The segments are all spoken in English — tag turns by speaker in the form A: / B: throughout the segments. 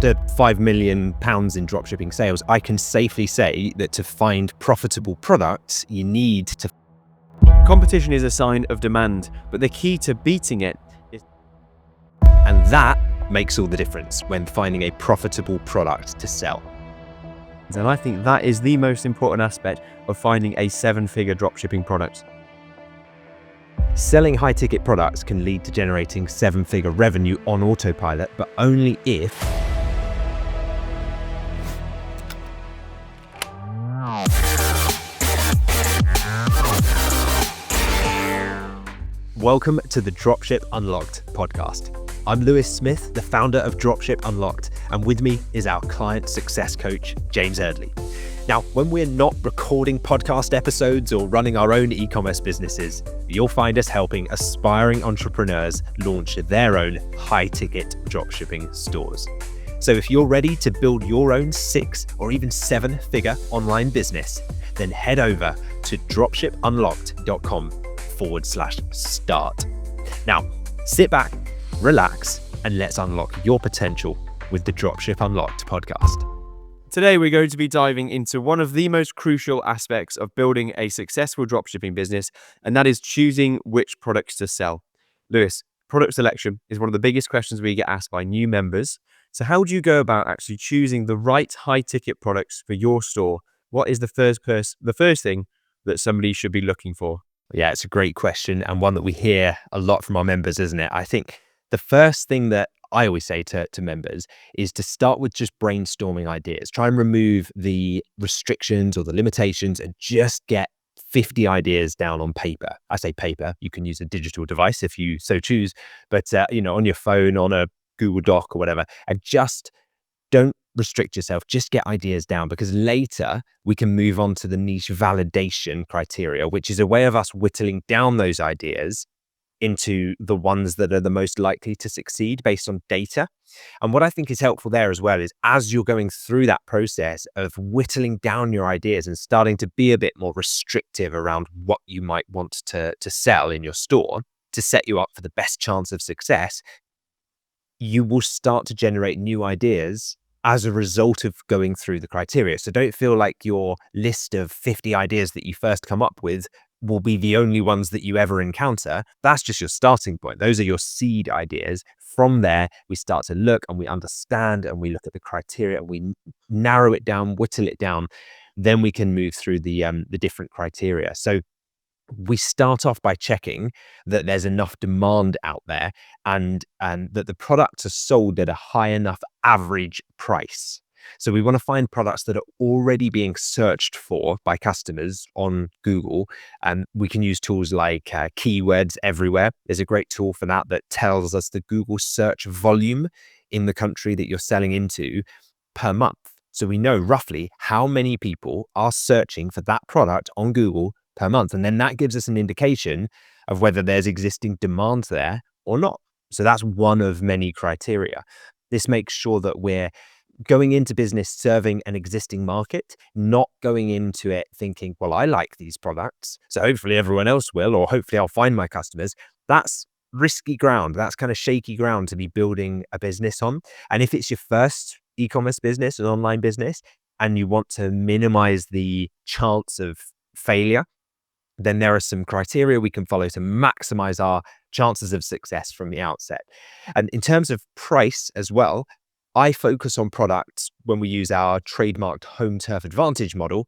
A: after £5 million in dropshipping sales, I can safely say that to find profitable products, you need to.
B: Competition is a sign of demand, but the key to beating it is.
A: And that makes all the difference when finding a profitable product to sell.
B: And I think that is the most important aspect of finding a 7-figure dropshipping product.
A: Selling high-ticket products can lead to generating 7-figure revenue on autopilot, but only if Welcome to the Dropship Unlocked podcast. I'm Lewis Smith, the founder of Dropship Unlocked, and with me is our client success coach, James Eardley. Now, when we're not recording podcast episodes or running our own e-commerce businesses, you'll find us helping aspiring entrepreneurs launch their own high-ticket dropshipping stores. So if you're ready to build your own 6 or even 7-figure online business, then head over to dropshipunlocked.com/start. Now, sit back, relax, and let's unlock your potential with the Dropship Unlocked podcast.
B: Today, we're going to be diving into one of the most crucial aspects of building a successful dropshipping business, and that is choosing which products to sell. Lewis, product selection is one of the biggest questions we get asked by new members. So how do you go about actually choosing the right high-ticket products for your store? What is the first thing that somebody should be looking for?
A: Yeah, it's a great question and one that we hear a lot from our members, isn't it? I think the first thing that I always say to members is to start with just brainstorming ideas. Try and remove the restrictions or the limitations and just get 50 ideas down on paper. I say paper, you can use a digital device if you so choose, but on your phone, on a Google Doc or whatever, and just don't restrict yourself, just get ideas down, because later we can move on to the niche validation criteria, which is a way of us whittling down those ideas into the ones that are the most likely to succeed based on data. And what I think is helpful there as well is as you're going through that process of whittling down your ideas and starting to be a bit more restrictive around what you might want to sell in your store to set you up for the best chance of success, you will start to generate new ideas as a result of going through the criteria. So don't feel like your list of 50 ideas that you first come up with will be the only ones that you ever encounter. That's just your starting point. Those are your seed ideas. From there, we start to look and we understand and we look at the criteria and we narrow it down, whittle it down. Then we can move through the different criteria. So we start off by checking that there's enough demand out there and that the products are sold at a high enough average price. So we want to find products that are already being searched for by customers on Google. And we can use tools like Keywords Everywhere. There's a great tool for that tells us the Google search volume in the country that you're selling into per month. So we know roughly how many people are searching for that product on Google per month. And then that gives us an indication of whether there's existing demand there or not. So that's one of many criteria. This makes sure that we're going into business serving an existing market, not going into it thinking, well, I like these products, so hopefully everyone else will, or hopefully I'll find my customers. That's risky ground. That's kind of shaky ground to be building a business on. And if it's your first e-commerce business, an online business, and you want to minimize the chance of failure, then there are some criteria we can follow to maximize our chances of success from the outset. And in terms of price as well, I focus on products when we use our trademarked home turf advantage model.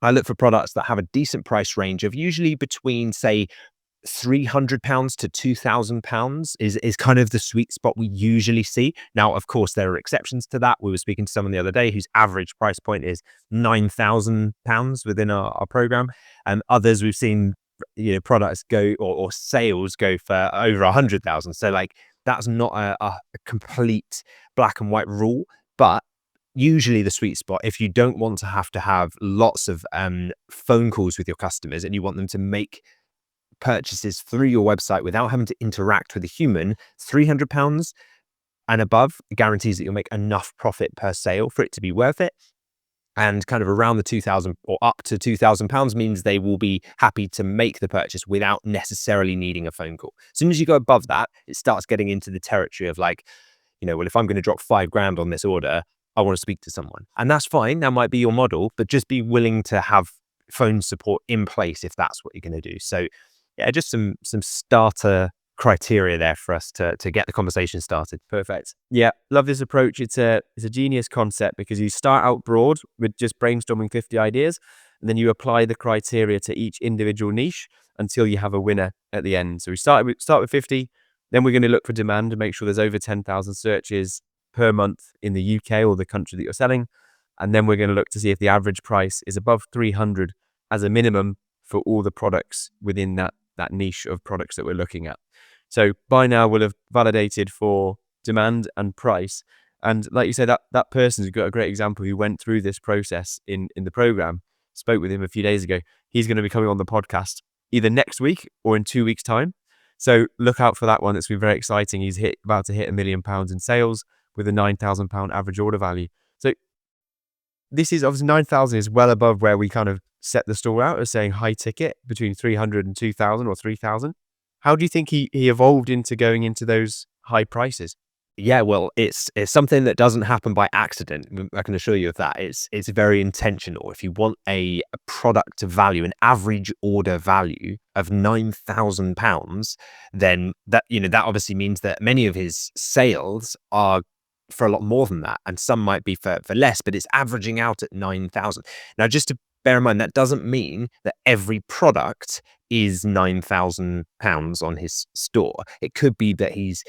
A: I look for products that have a decent price range of usually between, say, £300 to £2,000 is kind of the sweet spot we usually see. Now, of course, there are exceptions to that. We were speaking to someone the other day whose average price point is £9,000 within our program. And others we've seen, products go or sales go for over 100,000. So like that's not a complete black and white rule, but usually the sweet spot, if you don't want to have lots of phone calls with your customers and you want them to make purchases through your website without having to interact with a human, £300 and above guarantees that you'll make enough profit per sale for it to be worth it. And kind of around the 2,000 or up to £2,000 means they will be happy to make the purchase without necessarily needing a phone call. As soon as you go above that, it starts getting into the territory of like, well, if I'm going to drop 5 grand on this order, I want to speak to someone. And that's fine. That might be your model, but just be willing to have phone support in place if that's what you're going to do. So yeah, just some starter criteria there for us to get the conversation started.
B: Perfect. Yeah, love this approach. It's a genius concept because you start out broad with just brainstorming 50 ideas, and then you apply the criteria to each individual niche until you have a winner at the end. So we start with 50, then we're going to look for demand and make sure there's over 10,000 searches per month in the UK or the country that you're selling. And then we're going to look to see if the average price is above 300 as a minimum for all the products within that niche of products that we're looking at. So by now we'll have validated for demand and price. And like you said, that person's got a great example who went through this process in the program. Spoke with him a few days ago. He's going to be coming on the podcast either next week or in 2 weeks' time. So look out for that one. It's been very exciting. He's about to hit £1 million in sales with a £9,000 average order value. So this is obviously 9,000 is well above where we kind of set the store out as saying high ticket between 300 and 2,000 or 3,000. How do you think he evolved into going into those high prices?
A: Yeah, well, it's something that doesn't happen by accident. I can assure you of that. It's very intentional. If you want a product value, an average order value of £9,000, then that obviously means that many of his sales are for a lot more than that, and some might be for less, but it's averaging out at 9,000. Now, just to bear in mind, that doesn't mean that every product is £9,000 on his store. It could be that he's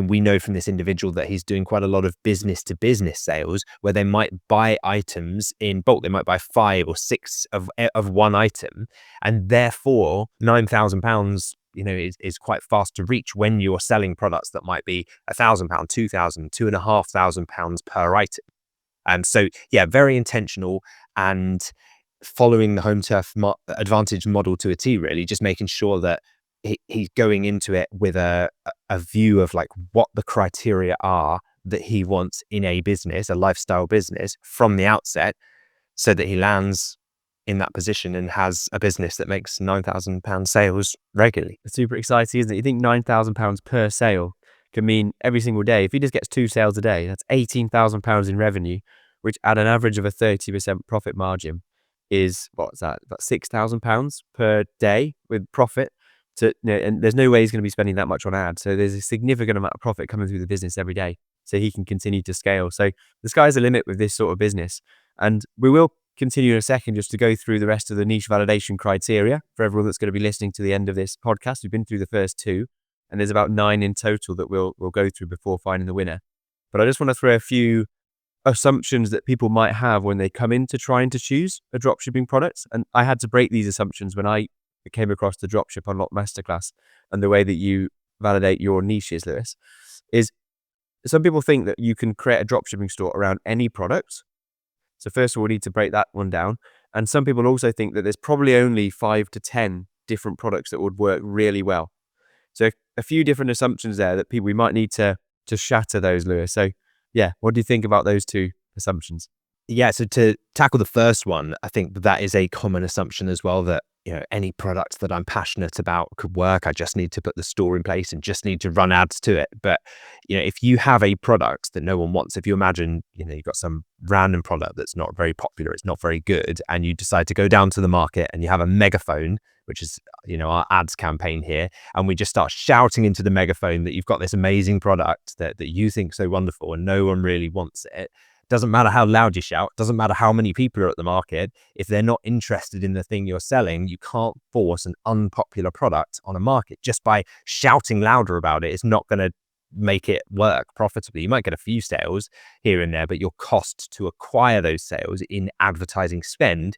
A: we know from this individual that he's doing quite a lot of business to business sales where they might buy items in bulk. They might buy 5 or 6 of one item, and therefore £9,000 is quite fast to reach when you're selling products that might be £1,000, £2,000, £2,500 per item. And so, yeah, very intentional and following the home turf advantage model to a T, really, just making sure that he's going into it with a view of like what the criteria are that he wants in a business, a lifestyle business from the outset, so that he lands in that position and has a business that makes £9,000 sales regularly.
B: It's super exciting, isn't it? You think £9,000 per sale can mean every single day. If he just gets 2 sales a day, that's £18,000 in revenue, which at an average of a 30% profit margin is, what's that, about £6,000 per day with profit. And there's no way he's going to be spending that much on ads. So there's a significant amount of profit coming through the business every day, so he can continue to scale. So the sky's the limit with this sort of business. And we will continue in a second just to go through the rest of the niche validation criteria for everyone that's going to be listening to the end of this podcast. We've been through the first 2, and there's about 9 in total that we'll go through before finding the winner. But I just want to throw a few assumptions that people might have when they come into trying to choose a dropshipping product. And I had to break these assumptions when I came across the Dropship Unlock Masterclass and the way that you validate your niches, Lewis, is some people think that you can create a dropshipping store around any product. So first of all, we need to break that one down. And some people also think that there's probably only 5 to 10 different products that would work really well. So a few different assumptions there that we might need to shatter those, Lewis. So yeah, what do you think about those 2 assumptions?
A: Yeah, so to tackle the first one, I think that is a common assumption as well, that any product that I'm passionate about could work. I just need to put the store in place and just need to run ads to it. But if you have a product that no one wants, if you imagine you've got some random product that's not very popular, it's not very good, and you decide to go down to the market and you have a megaphone, which is our ads campaign here, and we just start shouting into the megaphone that you've got this amazing product that you think so wonderful and no one really wants it. Doesn't matter how loud you shout, doesn't matter how many people are at the market. If they're not interested in the thing you're selling, you can't force an unpopular product on a market. Just by shouting louder about it, it's not going to make it work profitably. You might get a few sales here and there, but your cost to acquire those sales in advertising spend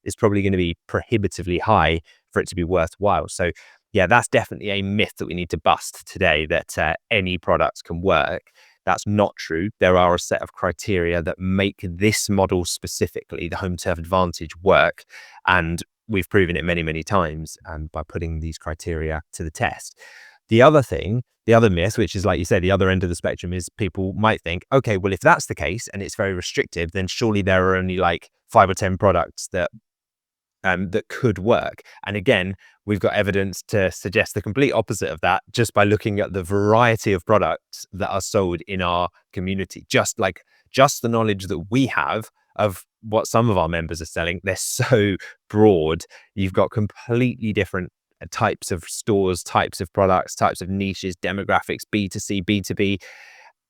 A: is probably going to be prohibitively high for it to be worthwhile. So yeah, that's definitely a myth that we need to bust today, that any products can work. That's not true. There are a set of criteria that make this model specifically, the home turf advantage, work. And we've proven it many, many times by putting these criteria to the test. The other myth, which is, like you said, the other end of the spectrum, is people might think, okay, well, if that's the case and it's very restrictive, then surely there are only like 5 or 10 products that that could work. And again, we've got evidence to suggest the complete opposite of that just by looking at the variety of products that are sold in our community. Just the knowledge that we have of what some of our members are selling, they're so broad. You've got completely different types of stores, types of products, types of niches, demographics, B2C, B2B.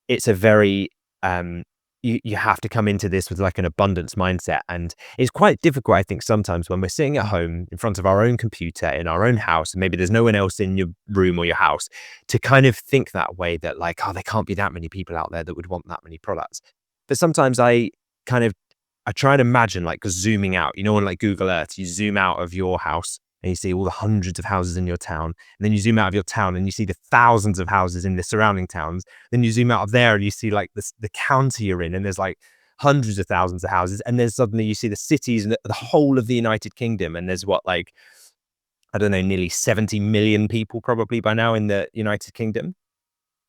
A: It's a very you have to come into this with like an abundance mindset, and it's quite difficult, I think, sometimes when we're sitting at home in front of our own computer in our own house, and maybe there's no one else in your room or your house, to kind of think that way, that like, oh, there can't be that many people out there that would want that many products. But sometimes I try and imagine like zooming out, on like Google Earth, you zoom out of your house and you see all the hundreds of houses in your town. And then you zoom out of your town and you see the thousands of houses in the surrounding towns. Then you zoom out of there and you see like the county you're in, and there's like hundreds of thousands of houses. And then suddenly you see the cities and the whole of the United Kingdom. And there's what, like, I don't know, nearly 70 million people probably by now in the United Kingdom.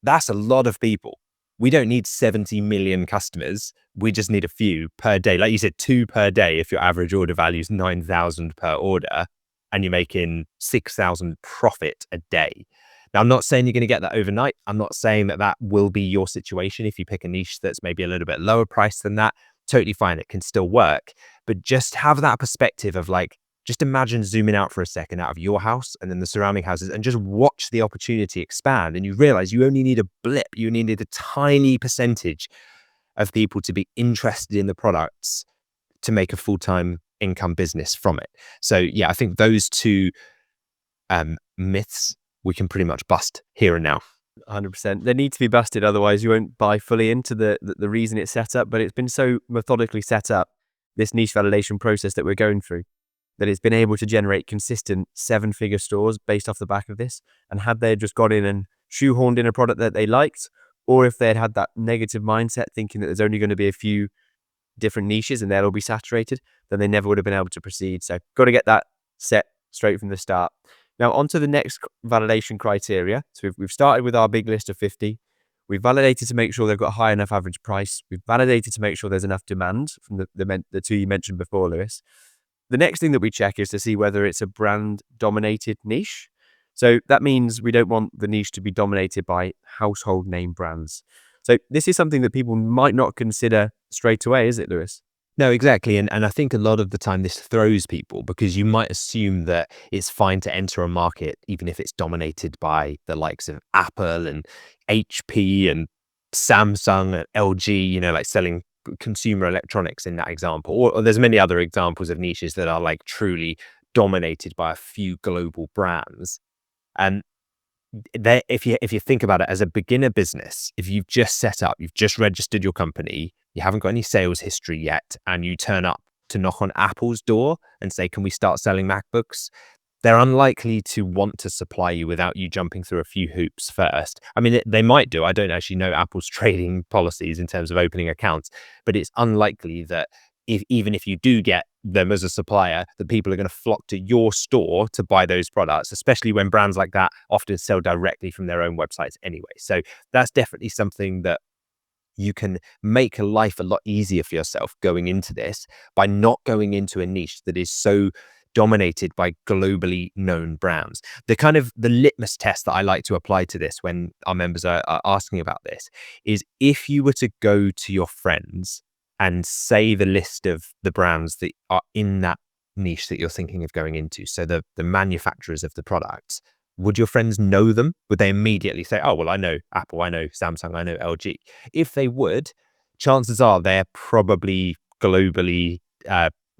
A: That's a lot of people. We don't need 70 million customers. We just need a few per day. Like you said, 2 per day. If your average order value is 9,000 per order and you're making 6,000 profit a day. Now, I'm not saying you're going to get that overnight. I'm not saying that that will be your situation. If you pick a niche that's maybe a little bit lower price than that, totally fine. It can still work. But just have that perspective of like, just imagine zooming out for a second out of your house and then the surrounding houses and just watch the opportunity expand. And you realize you only need a blip. You only need a tiny percentage of people to be interested in the products to make a full-time income business from it. So yeah, I think those two myths we can pretty much bust here and now.
B: 100%. They need to be busted, otherwise you won't buy fully into the reason it's set up. But it's been so methodically set up, this niche validation process that we're going through, that it's been able to generate consistent 7-figure stores based off the back of this. And had they just got in and shoehorned in a product that they liked, or if they had that negative mindset thinking that there's only going to be a few different niches and they'll all be saturated, then they never would have been able to proceed. So got to get that set straight from the start. Now on to the next validation criteria. So we've started with our big list of 50. We've validated to make sure they've got a high enough average price. We've validated to make sure there's enough demand from the two you mentioned before, Lewis. The next thing that we check is to see whether it's a brand-dominated niche. So that means we don't want the niche to be dominated by household name brands. So this is something that people might not consider straight away, is it, Lewis?
A: No, exactly. And I think a lot of the time this throws people, because you might assume that it's fine to enter a market even if it's dominated by the likes of Apple and HP and Samsung and LG, like selling consumer electronics in that example. Or there's many other examples of niches that are like truly dominated by a few global brands. And if you think about it as a beginner business, if you've just set up, you've just registered your company, you haven't got any sales history yet, and you turn up to knock on Apple's door and say, can we start selling MacBooks? They're unlikely to want to supply you without you jumping through a few hoops first. I mean, they might do. I don't actually know Apple's trading policies in terms of opening accounts, but it's unlikely that even if you do get them as a supplier, that people are going to flock to your store to buy those products, especially when brands like that often sell directly from their own websites anyway. So that's definitely something that you can make life a lot easier for yourself going into this by not going into a niche that is so dominated by globally known brands. The litmus test that I like to apply to this when our members are asking about this is, if you were to go to your friends and say the list of the brands that are in that niche that you're thinking of going into, so the manufacturers of the products, would your friends know them? Would they immediately say, oh, well, I know Apple, I know Samsung, I know LG? If they would, chances are they're probably globally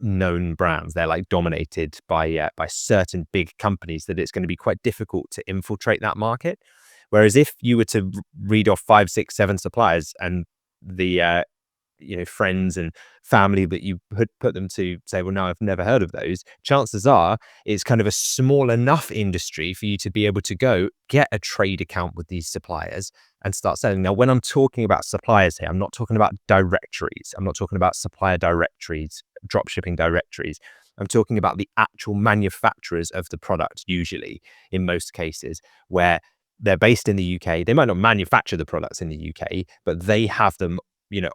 A: known brands. They're like dominated by certain big companies that it's going to be quite difficult to infiltrate that market. Whereas if you were to read off 5, 6, 7 suppliers, and the friends and family that you put them to say, well, no, I've never heard of those, chances are it's kind of a small enough industry for you to be able to go get a trade account with these suppliers and start selling. Now, when I'm talking about suppliers here, I'm not talking about directories. I'm not talking about supplier directories, dropshipping directories. I'm talking about the actual manufacturers of the product, usually in most cases, where they're based in the UK. They might not manufacture the products in the UK, but they have them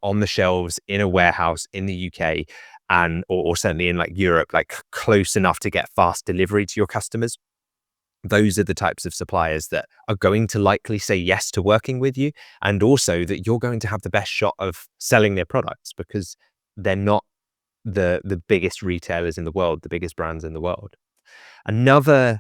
A: on the shelves in a warehouse in the UK, or certainly in like Europe, like close enough to get fast delivery to your customers. Those are the types of suppliers that are going to likely say yes to working with you, and also that you're going to have the best shot of selling their products because they're not the biggest retailers in the world, the biggest brands in the world. Another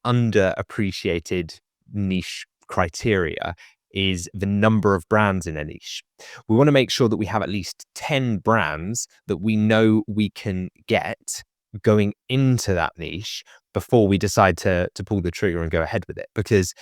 A: underappreciated niche criteria is the number of brands in a niche. We want to make sure that we have at least 10 brands that we know we can get going into that niche before we decide to pull the trigger and go ahead with it. Because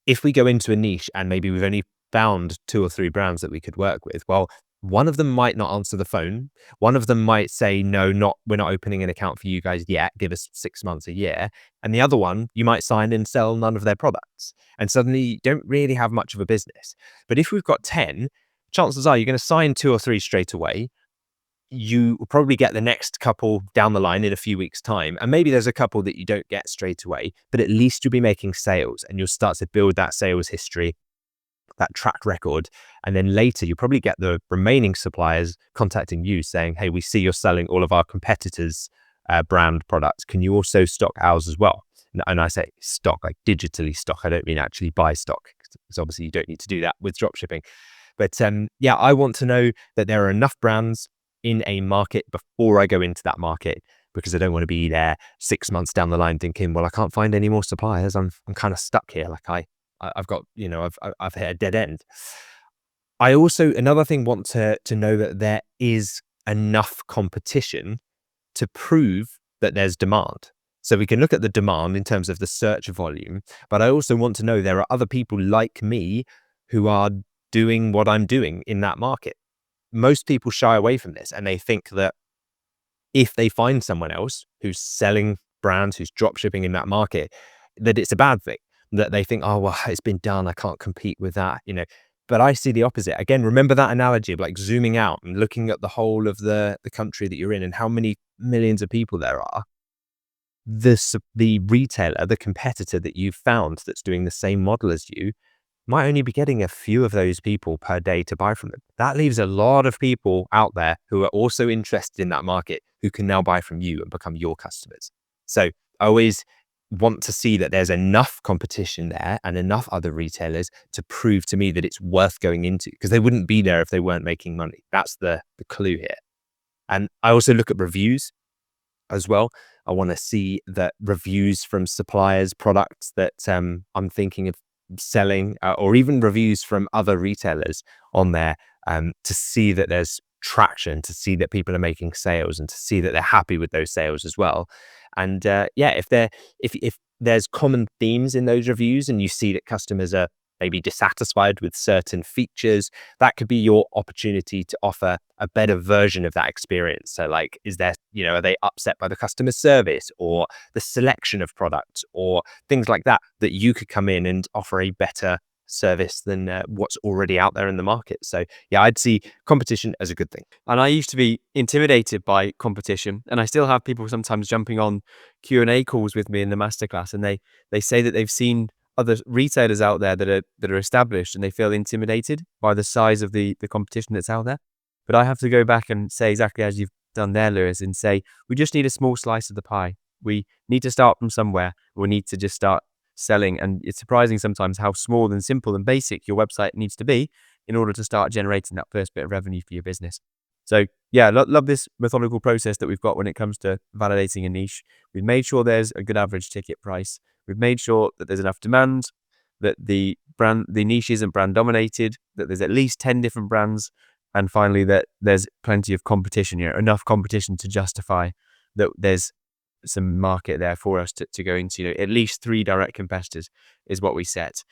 A: if we go into a niche and maybe we've only found 2 or 3 brands that we could work with, well, one of them might not answer the phone. One of them might say, no, we're not opening an account for you guys yet. Give us 6 months, a year. And the other one, you might sign and sell none of their products. And suddenly you don't really have much of a business. But if we've got 10, chances are you're going to sign 2 or 3 straight away. You will probably get the next couple down the line in a few weeks' time. And maybe there's a couple that you don't get straight away, but at least you'll be making sales and you'll start to build that sales history, that track record. And then later you'll probably get the remaining suppliers contacting you saying, hey, we see you're selling all of our competitors' brand products. Can you also stock ours as well? And I say stock, like digitally stock. I don't mean actually buy stock, because obviously you don't need to do that with dropshipping. But yeah, I want to know that there are enough brands in a market before I go into that market, because I don't want to be there 6 months down the line thinking, well, I can't find any more suppliers. I'm kind of stuck here. Like I've got, I've hit a dead end. I also, another thing, want to know that there is enough competition to prove that there's demand. So we can look at the demand in terms of the search volume, but I also want to know there are other people like me who are doing what I'm doing in that market. Most people shy away from this and they think that if they find someone else who's selling brands, who's drop shipping in that market, that it's a bad thing, that they think, oh, well, it's been done, I can't compete with that, But I see the opposite. Again, remember that analogy of like zooming out and looking at the whole of the country that you're in and how many millions of people there are. The retailer, the competitor that you've found that's doing the same model as you, might only be getting a few of those people per day to buy from them. That leaves a lot of people out there who are also interested in that market who can now buy from you and become your customers. So I always want to see that there's enough competition there and enough other retailers to prove to me that it's worth going into, because they wouldn't be there if they weren't making money. That's the clue here. And I also look at reviews as well. I want to see that reviews from suppliers, products that I'm thinking of selling, or even reviews from other retailers on there, to see that there's traction, to see that people are making sales, and to see that they're happy with those sales as well. And yeah, if there's common themes in those reviews and you see that customers are maybe dissatisfied with certain features, that could be your opportunity to offer a better version of that experience. So like, are they upset by the customer service or the selection of products or things like that you could come in and offer a better service than what's already out there in the market. So yeah, I'd see competition as a good thing.
B: And I used to be intimidated by competition, and I still have people sometimes jumping on Q&A calls with me in the masterclass, and they say that they've seen other retailers out there that are established, and they feel intimidated by the size of the competition that's out there. But I have to go back and say exactly as you've done there, Lewis, and say we just need a small slice of the pie. We need to start from somewhere. We need to just start selling. And it's surprising sometimes how small and simple and basic your website needs to be in order to start generating that first bit of revenue for your business. So yeah, love this methodical process that we've got when it comes to validating a niche. We've made sure there's a good average ticket price. We've made sure that there's enough demand, that the niche isn't brand dominated, that there's at least 10 different brands, and finally that there's plenty of competition here, enough competition to justify that there's some market there for us to go into. At least 3 direct competitors is what we set.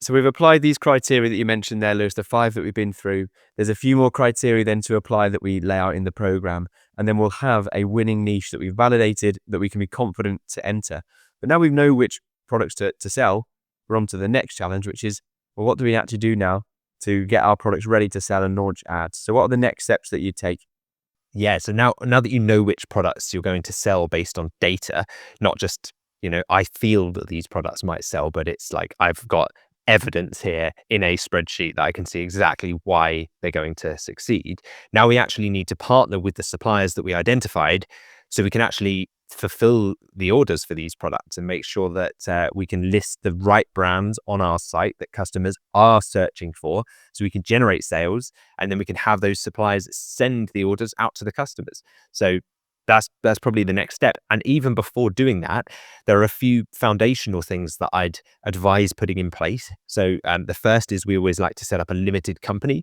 B: So we've applied these criteria that you mentioned there, Lewis, the 5 that we've been through. There's a few more criteria then to apply that we lay out in the program, and then we'll have a winning niche that we've validated that we can be confident to enter. But now we know which products to sell, we're on to the next challenge, which is, well, what do we actually do now to get our products ready to sell and launch ads? So what are the next steps that you take?
A: Yeah, so now that you know which products you're going to sell based on data, not just, I feel that these products might sell, but it's like I've got evidence here in a spreadsheet that I can see exactly why they're going to succeed. Now we actually need to partner with the suppliers that we identified so we can actually fulfill the orders for these products and make sure that we can list the right brands on our site that customers are searching for, so we can generate sales, and then we can have those suppliers send the orders out to the customers. So that's probably the next step. And even before doing that, there are a few foundational things that I'd advise putting in place. So the first is we always like to set up a limited company.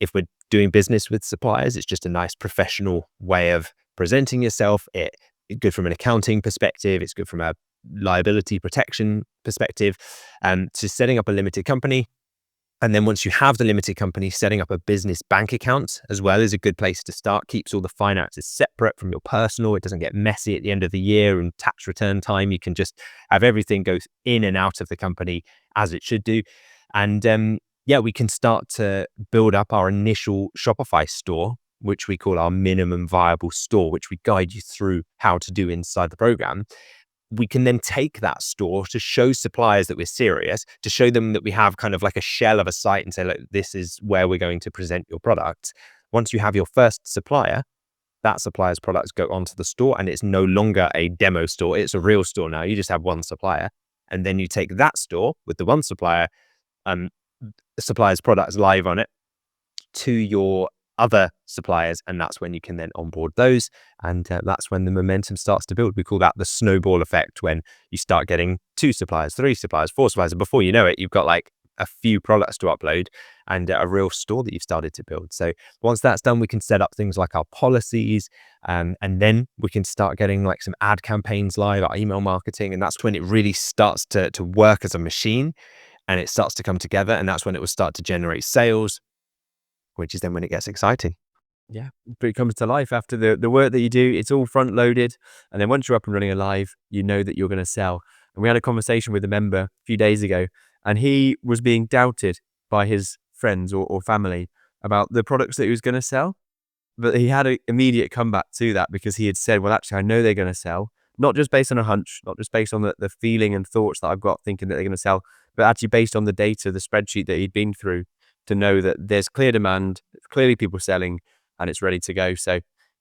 A: If we're doing business with suppliers, it's just a nice professional way of presenting yourself. It's good from an accounting perspective. It's good from a liability protection perspective. So setting up a limited company. And then once you have the limited company, setting up a business bank account as well is a good place to start. Keeps all the finances separate from your personal. It doesn't get messy at the end of the year and tax return time. You can just have everything go in and out of the company as it should do. And we can start to build up our initial Shopify store, which we call our minimum viable store, which we guide you through how to do inside the program. We can then take that store to show suppliers that we're serious, to show them that we have kind of like a shell of a site and say, look, this is where we're going to present your product. Once you have your first supplier, that supplier's products go onto the store and it's no longer a demo store. It's a real store now. You just have one supplier. And then you take that store with the one supplier, supplier's products live on it to your other suppliers, and that's when you can then onboard those, and that's when the momentum starts to build. We call that the snowball effect, when you start getting 2 suppliers, 3 suppliers, 4 suppliers, and before you know it, you've got like a few products to upload and a real store that you've started to build. So once that's done, we can set up things like our policies, and then we can start getting like some ad campaigns live, our email marketing, and that's when it really starts to work as a machine, and it starts to come together, and that's when it will start to generate sales, which is then when it gets exciting.
B: Yeah, but it comes to life after the work that you do. It's all front loaded. And then once you're up and running alive, you know that you're going to sell. And we had a conversation with a member a few days ago, and he was being doubted by his friends or family about the products that he was going to sell. But he had an immediate comeback to that, because he had said, well, actually, I know they're going to sell, not just based on a hunch, not just based on the feeling and thoughts that I've got thinking that they're going to sell, but actually based on the data, the spreadsheet that he'd been through, to know that there's clear demand, clearly people selling, and it's ready to go. So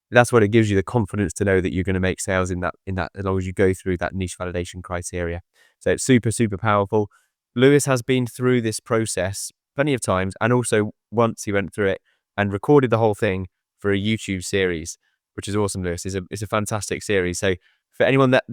B: that's what it gives you the confidence to know that you're going to make sales in that, as long as you go through that niche validation criteria. So it's super, super powerful. Lewis has been through this process plenty of times, and also once he went through it and recorded the whole thing for a YouTube series, which is awesome. Lewis, it's a fantastic series. So for anyone that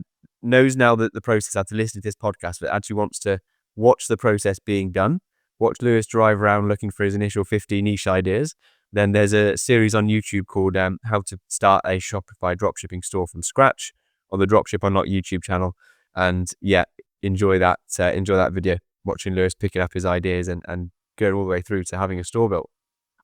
B: knows now that the process, had to listen to this podcast, but actually wants to watch the process being done, watch Lewis drive around looking for his initial 50 niche ideas, then there's a series on YouTube called How to Start a Shopify Dropshipping Store from Scratch on the Dropship Unlocked YouTube channel. And yeah, enjoy that video, watching Lewis picking up his ideas and going all the way through to having a store built.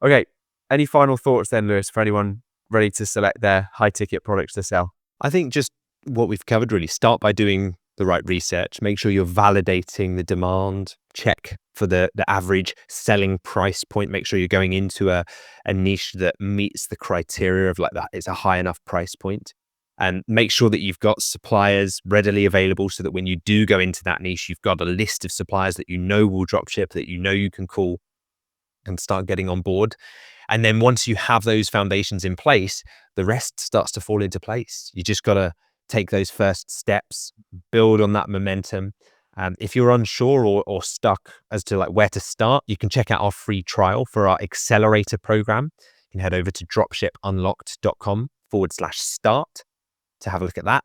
B: Okay, any final thoughts then, Lewis, for anyone ready to select their high ticket products to sell?
A: I think just what we've covered, really. Start by doing the right research. Make sure you're validating the demand. Check for the average selling price point. Make sure you're going into a niche that meets the criteria of like that. It's a high enough price point. And make sure that you've got suppliers readily available, so that when you do go into that niche, you've got a list of suppliers that you know will dropship, that you know you can call and start getting on board. And then once you have those foundations in place, the rest starts to fall into place. You just got to take those first steps, build on that momentum. If you're unsure or stuck as to like where to start, you can check out our free trial for our accelerator program. You can head over to dropshipunlocked.com/start to have a look at that.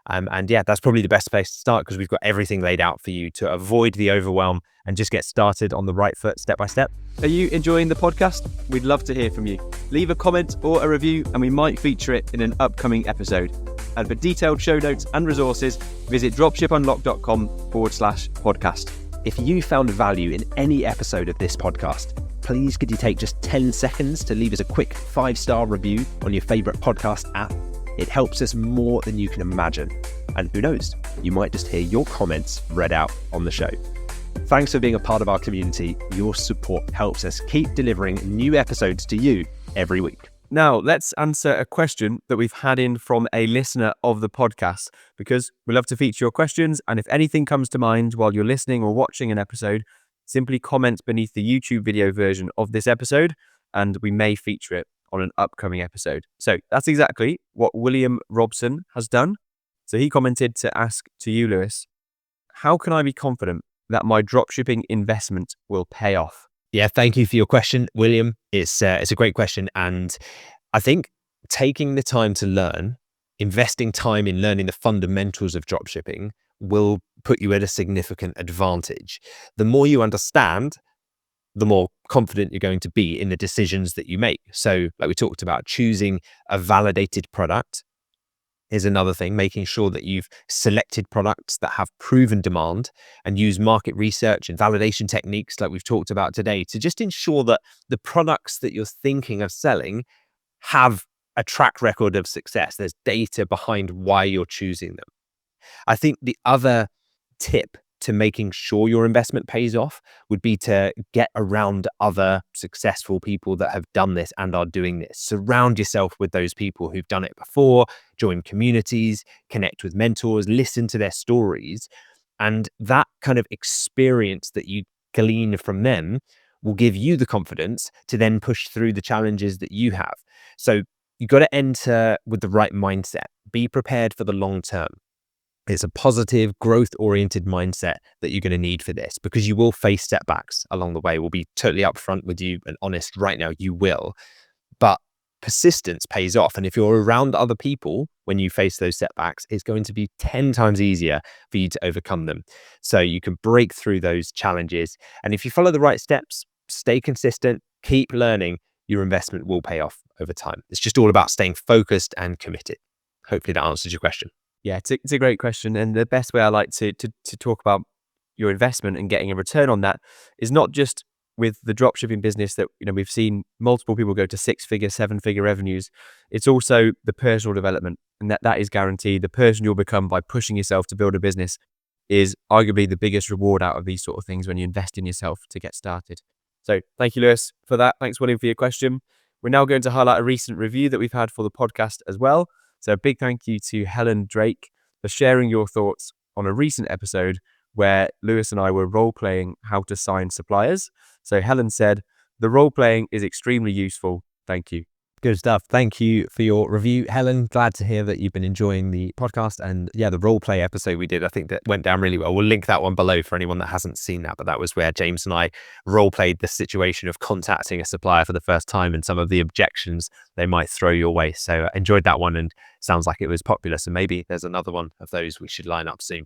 A: And yeah, that's probably the best place to start, because we've got everything laid out for you to avoid the overwhelm and just get started on the right foot, step by step.
B: Are you enjoying the podcast? We'd love to hear from you. Leave a comment or a review and we might feature it in an upcoming episode. And for detailed show notes and resources, visit dropshipunlocked.com/podcast.
A: If you found value in any episode of this podcast, please could you take just 10 seconds to leave us a quick 5-star review on your favorite podcast app? It helps us more than you can imagine. And who knows, you might just hear your comments read out on the show. Thanks for being a part of our community. Your support helps us keep delivering new episodes to you every week.
B: Now, let's answer a question that we've had in from a listener of the podcast, because we love to feature your questions. And if anything comes to mind while you're listening or watching an episode, simply comment beneath the YouTube video version of this episode, and we may feature it on an upcoming episode. So that's exactly what William Robson has done. So he commented to ask to you, Lewis, how can I be confident that my dropshipping investment will pay off?
A: Yeah, thank you for your question, William. It's a great question. And I think taking the time to learn, investing time in learning the fundamentals of dropshipping will put you at a significant advantage. The more you understand, the more confident you're going to be in the decisions that you make. So like we talked about, choosing a validated product is another thing, making sure that you've selected products that have proven demand and use market research and validation techniques like we've talked about today to just ensure that the products that you're thinking of selling have a track record of success. There's data behind why you're choosing them. I think the other tip to making sure your investment pays off would be to get around other successful people that have done this and are doing this. Surround yourself with those people who've done it before, join communities, connect with mentors, listen to their stories. And that kind of experience that you glean from them will give you the confidence to then push through the challenges that you have. So you've got to enter with the right mindset. Be prepared for the long term. It's a positive, growth-oriented mindset that you're going to need for this, because you will face setbacks along the way. We'll be totally upfront with you and honest right now, you will. But persistence pays off. And if you're around other people when you face those setbacks, it's going to be 10 times easier for you to overcome them. So you can break through those challenges. And if you follow the right steps, stay consistent, keep learning, your investment will pay off over time. It's just all about staying focused and committed. Hopefully that answers your question.
B: Yeah, it's a great question. And the best way I like to talk about your investment and getting a return on that is not just with the dropshipping business that, we've seen multiple people go to 6-figure, 7-figure revenues. It's also the personal development, and that is guaranteed. The person you'll become by pushing yourself to build a business is arguably the biggest reward out of these sort of things when you invest in yourself to get started. So thank you, Lewis, for that. Thanks, William, for your question. We're now going to highlight a recent review that we've had for the podcast as well. So a big thank you to Helen Drake for sharing your thoughts on a recent episode where Lewis and I were role-playing how to sign suppliers. So Helen said, "The role-playing is extremely useful. Thank you."
A: Good stuff. Thank you for your review, Helen. Glad to hear that you've been enjoying the podcast. And yeah, the role play episode we did, I think that went down really well. We'll link that one below for anyone that hasn't seen that. But that was where James and I role played the situation of contacting a supplier for the first time and some of the objections they might throw your way. So I enjoyed that one and sounds like it was popular. So maybe there's another one of those we should line up soon.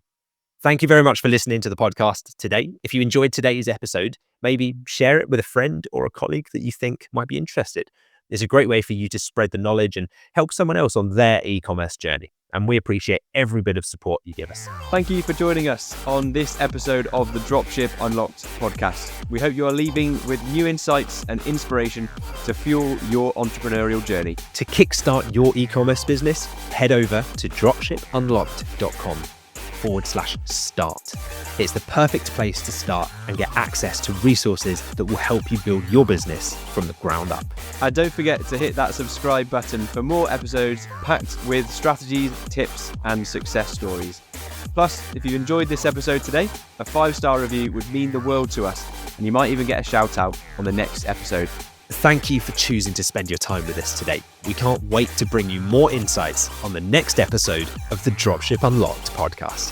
A: Thank you very much for listening to the podcast today. If you enjoyed today's episode, maybe share it with a friend or a colleague that you think might be interested. It's a great way for you to spread the knowledge and help someone else on their e-commerce journey. And we appreciate every bit of support you give us.
B: Thank you for joining us on this episode of the Dropship Unlocked podcast. We hope you are leaving with new insights and inspiration to fuel your entrepreneurial journey.
A: To kickstart your e-commerce business, head over to dropshipunlocked.com/start. It's the perfect place to start and get access to resources that will help you build your business from the ground up.
B: And don't forget to hit that subscribe button for more episodes packed with strategies, tips, and success stories. Plus, if you enjoyed this episode today, a 5-star review would mean the world to us, and you might even get a shout out on the next episode.
A: Thank you for choosing to spend your time with us today. We can't wait to bring you more insights on the next episode of the Dropship Unlocked podcast.